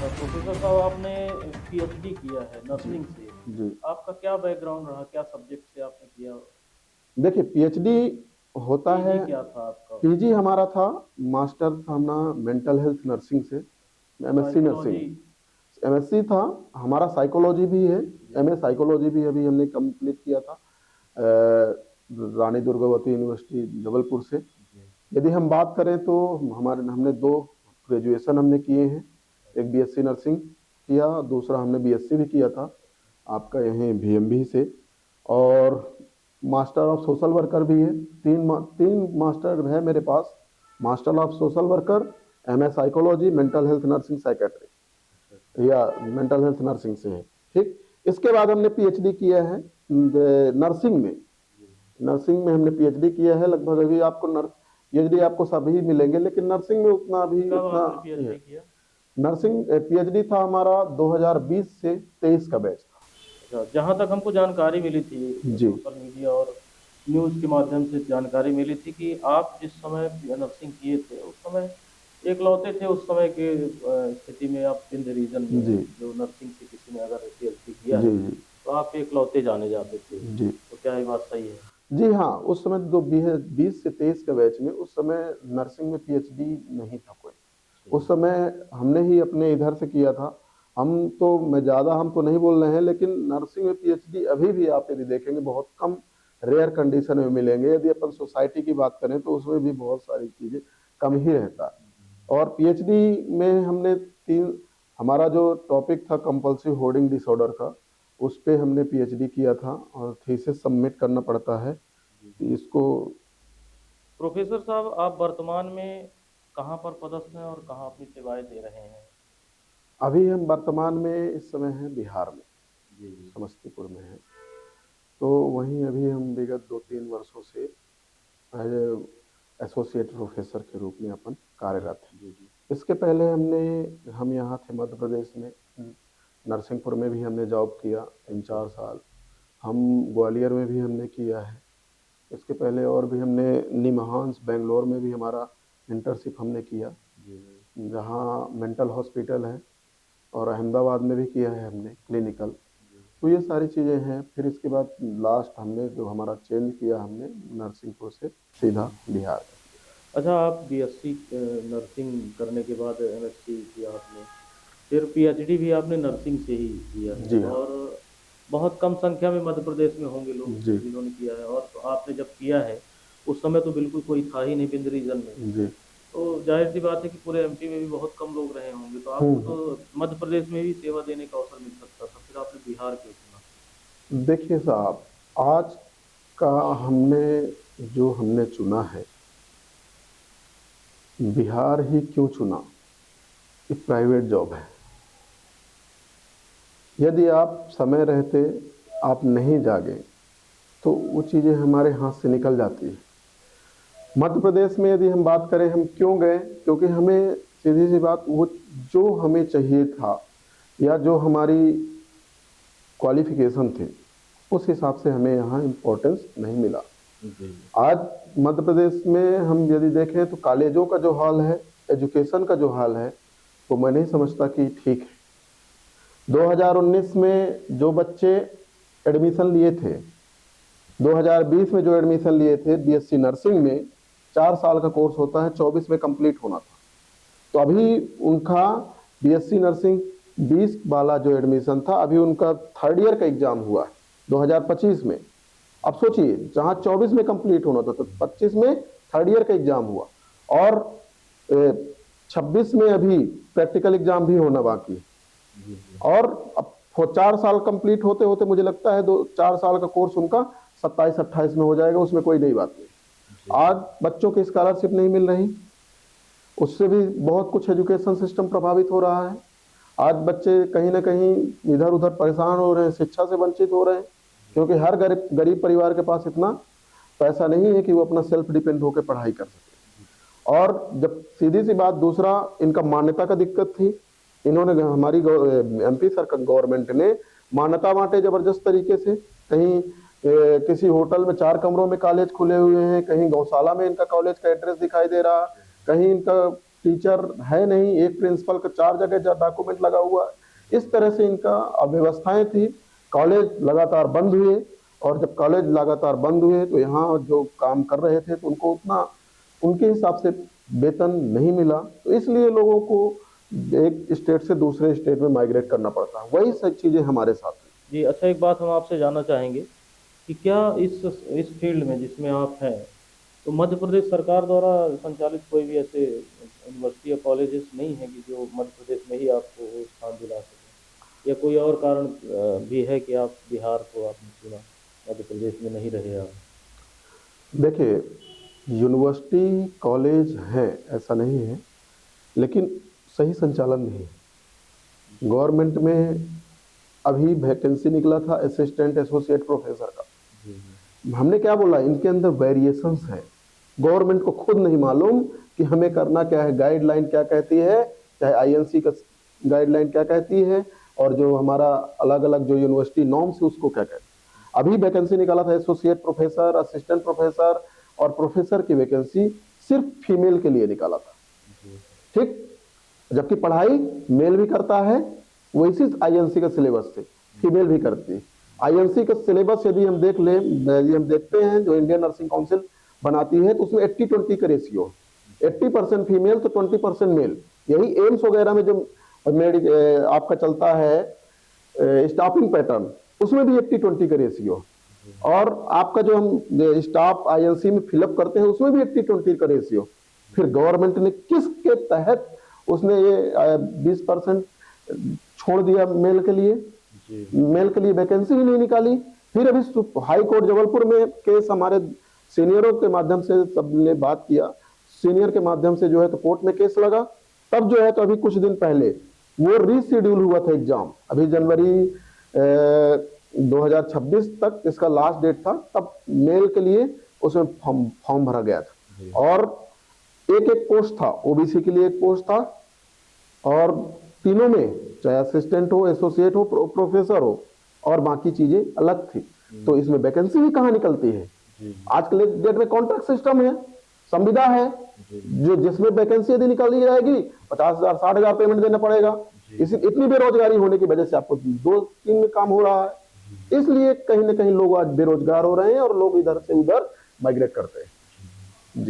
Professor साहब आपने PhD किया है जी। नर्सिंग से। जी। आपका क्या बैकग्राउंड रहा, क्या सब्जेक्ट से आपने किया? देखिए पीएचडी होता है। पीजी क्या था आपका? पीजी हमारा था, मास्टर था ना मेंटल हेल्थ नर्सिंग से, एमएससी साइकोलॉजी। नर्सिंग। एमएससी था हमारा, साइकोलॉजी भी है। जी। एमए साइकोलॉजी भी अभी हमने कंप्लीट किया था अ, रानी दुर्गावती यूनिवर्सिटी जबलपुर से। जी। यदि हम बात करें तो हमारे हमने दो ग्रेजुएशन हमने किए हैं। एक बीएससी नर्सिंग किया, दूसरा हमने बीएससी भी किया था आपका यहीं भीएमबी से। और मास्टर ऑफ सोशल वर्कर भी है। तीन मास्टर है मेरे पास। Master of social worker, MA psychology, mental health nursing psychiatry अच्छा अच्छा। या मेंटल हेल्थ नर्सिंग से है। ठीक। इसके बाद हमने पीएचडी किया है नर्सिंग में। जी। नर्सिंग में हमने पीएचडी किया है। लगभग अभी आपको पीएचडी आपको सभी मिलेंगे, लेकिन नर्सिंग में उतना भी कब उतना आपने है। पीएचडी किया? नर्सिंग पीएचडी था हमारा 2020 से 23 का बैच था। अच्छा, जहाँ तक हमको जानकारी मिली थी जी। सोशल मीडिया और न्यूज़ के माध्यम से जानकारी मिली थी कि आप जिस समय नर्सिंग किए थे उस समय एकलौते थे उस समय के स्थिति में आप विंध्य रीजन में जी। जो नर्सिंग से किसी ने अगर पीएचडी किया जी। है जी। तो आप एकलौते जाने जाते थे। जी। तो क्या ये बात सही है? जी हाँ, उस समय 20 से 23 के बैच में, उस समय नर्सिंग में पीएचडी नहीं था कोई। जी। उस समय हमने ही अपने इधर से किया था। मैं ज़्यादा हम तो नहीं बोल रहे हैं, लेकिन नर्सिंग में पीएचडी अभी भी आप यदि देखेंगे बहुत कम, रेयर कंडीशन में मिलेंगे। यदि अपन सोसाइटी की बात करें तो उसमें भी बहुत सारी चीज़ें कम ही रहता है। और पीएचडी में हमने तीन, हमारा जो टॉपिक था कंपल्सिव होर्डिंग डिसऑर्डर का, उस पे हमने पीएचडी किया था और थीसिस सबमिट करना पड़ता है जी। इसको। प्रोफेसर साहब आप वर्तमान में कहाँ पर पदस्थ हैं और कहाँ अपनी सेवाएं दे रहे हैं? अभी हम वर्तमान में इस समय हैं बिहार में, जी जी। समस्तीपुर में है। तो वहीं अभी हम विगत 2-3 वर्षों से एज एसोसिएट प्रोफेसर के रूप में अपन जी कार्यरत हैं। जी। जी। इसके पहले हम यहाँ थे मध्य प्रदेश में, नरसिंहपुर में भी हमने जॉब किया तीन अच्छा चार अच्छा। साल हम ग्वालियर में भी हमने किया है। इसके पहले और भी हमने निमहांस बेंगलोर में भी हमारा इंटर्नशिप हमने किया, जी जी। जहाँ मेंटल हॉस्पिटल है। और अहमदाबाद में भी किया है हमने क्लिनिकल। जी। तो ये सारी चीज़ें हैं। फिर इसके बाद लास्ट हमने जो हमारा चेंज किया हमने नरसिंहपुर से सीधा बिहार। अच्छा, आप बीएससी नर्सिंग करने के बाद एमएससी किया आपने, फिर पीएचडी भी आपने नर्सिंग से ही किया है। जी हाँ। और बहुत कम संख्या में मध्य प्रदेश में होंगे लोग जी। जिन्होंने किया है। और तो आपने जब किया है उस समय तो बिल्कुल कोई था ही नहीं विंध्य रीजन में। जी। तो जाहिर सी बात है कि पूरे एमपी में भी बहुत कम लोग रहे होंगे, तो आपको तो मध्य प्रदेश में भी सेवा देने का अवसर मिल सकता था, फिर आपने बिहार क्यों चुना? देखिए साहब, आज का हमने चुना है, बिहार ही क्यों चुना? ये प्राइवेट जॉब है। यदि आप समय रहते आप नहीं जागे तो वो चीज़ें हमारे हाथ से निकल जाती है। मध्य प्रदेश में यदि हम बात करें हम क्यों गए, क्योंकि हमें सीधी सी बात, वो जो हमें चाहिए था या जो हमारी क्वालिफिकेशन थे उस हिसाब से हमें यहाँ इम्पोर्टेंस नहीं मिला। जी। आज मध्य प्रदेश में हम यदि देखें तो कॉलेजों का जो हाल है, एजुकेशन का जो हाल है, वो मैं नहीं समझता कि ठीक है। 2019 में जो बच्चे एडमिशन लिए थे, 2020 में जो एडमिशन लिए थे बीएससी नर्सिंग में, 4 साल का कोर्स होता है, 24 में कंप्लीट होना था। तो अभी उनका बीएससी नर्सिंग 20 वाला जो एडमिशन था, अभी उनका थर्ड ईयर का एग्जाम हुआ है 2025 में। अब सोचिए, जहां 24 में कंप्लीट होना था तो 25 में थर्ड ईयर का एग्जाम हुआ, और 26 में अभी प्रैक्टिकल एग्जाम भी होना बाकी है। जी जी। और अब 4 साल कंप्लीट होते होते मुझे लगता है 4 साल का कोर्स उनका 27-28 में हो जाएगा, उसमें कोई नई बात नहीं। जी। आज बच्चों की स्कॉलरशिप नहीं मिल रही, उससे भी बहुत कुछ एजुकेशन सिस्टम प्रभावित हो रहा है। आज बच्चे कहीं ना कहीं इधर उधर परेशान हो रहे हैं, शिक्षा से वंचित हो रहे हैं, क्योंकि हर गरीब गरीब परिवार के पास इतना पैसा नहीं है कि वो अपना सेल्फ डिपेंड होकर पढ़ाई कर सके। और जब सीधी सी बात, दूसरा इनका मान्यता का दिक्कत थी। इन्होंने हमारी एमपी सरकार गवर्नमेंट ने मान्यता बांटे जबरदस्त तरीके से। कहीं किसी होटल में 4 कमरों में कॉलेज खुले हुए हैं, कहीं गौशाला में इनका कॉलेज का एड्रेस दिखाई दे रहा, कहीं इनका टीचर है नहीं, एक प्रिंसिपल का 4 जगह डॉक्यूमेंट लगा हुआ है। इस तरह से इनका अव्यवस्थाएं थी। कॉलेज लगातार बंद हुए, और जब कॉलेज लगातार बंद हुए तो यहाँ जो काम कर रहे थे तो उनको उतना उनके हिसाब से वेतन नहीं मिला, तो इसलिए लोगों को एक स्टेट से दूसरे स्टेट में माइग्रेट करना पड़ता है। वही सब चीज़ें हमारे साथ हैं। जी, अच्छा, एक बात हम आपसे जानना चाहेंगे कि क्या इस फील्ड में जिसमें आप हैं, तो मध्य प्रदेश सरकार द्वारा संचालित कोई भी ऐसे यूनिवर्सिटी या कॉलेजेस नहीं है कि जो मध्य प्रदेश में ही आपको वो स्थान दिला सकें, या कोई और कारण भी है कि आप बिहार को आपने चुना, मध्य प्रदेश में नहीं रहे आप? देखिए, यूनिवर्सिटी कॉलेज हैं ऐसा नहीं है, लेकिन सही संचालन नहीं है। गवर्नमेंट में अभी वैकेंसी निकला था असिस्टेंट एसोसिएट प्रोफेसर का। हमने क्या बोला, इनके अंदर वेरिएशंस हैं, गवर्नमेंट को खुद नहीं मालूम कि हमें करना क्या है, गाइडलाइन क्या कहती है, चाहे आईएनसी का गाइडलाइन क्या कहती है, और जो हमारा अलग अलग जो यूनिवर्सिटी नॉर्म्स है उसको क्या कहते हैं। अभी वैकेंसी निकाला था एसोसिएट प्रोफेसर, असिस्टेंट प्रोफेसर और प्रोफेसर की वैकेंसी सिर्फ फीमेल के लिए निकाला था, ठीक, जबकि पढ़ाई मेल भी करता है, वो इसी आईएनसी का सिलेबस से फीमेल भी करती है। आईएनसी का सिलेबस यदि हम देख लें, यदि हम देखते हैं जो इंडियन नर्सिंग काउंसिल बनाती है, तो उसमें 80-20 का रेशियो, 80% फीमेल तो 20% मेल। यही एम्स वगैरह में जो आपका चलता है स्टाफिंग पैटर्न, उसमें भी 80-20 का रेशियो, और आपका जो हम स्टाफ आईएनसी में फिलअप करते हैं उसमें भी 80-20 का रेशियो। फिर गवर्नमेंट ने किसके तहत उसने ये 20% छोड़ दिया मेल के लिए? मेल के लिए वैकेंसी ही नहीं निकाली। फिर अभी हाई कोर्ट जबलपुर में केस हमारे सीनियरों के माध्यम से सबने बात किया, सीनियर के माध्यम से जो है तो कोर्ट में केस लगा, तब जो है तो अभी कुछ दिन पहले वो रीशेड्यूल हुआ था एग्जाम, अभी जनवरी 2026 तक इसका लास्ट डेट था, तब मेल के लिए उसमें फॉर्म भरा गया था, और एक पोस्ट था, ओबीसी के लिए एक पोस्ट था, और तीनों में चाहे असिस्टेंट हो, एसोसिएट हो, प्रोफेसर हो, और बाकी चीजें अलग थी। तो इसमें वैकेंसी भी कहाँ निकलती है? आज के डेट में कॉन्ट्रैक्ट सिस्टम है, संविदा है, जो जिसमें वैकेंसी यदि निकाली जाएगी 50,000 60,000 पेमेंट देना पड़ेगा। इतनी बेरोजगारी होने की वजह से आपको 2-3 में काम हो रहा है, इसलिए कहीं ना कहीं लोग आज बेरोजगार हो रहे हैं और लोग इधर से उधर माइग्रेट करते हैं। जी।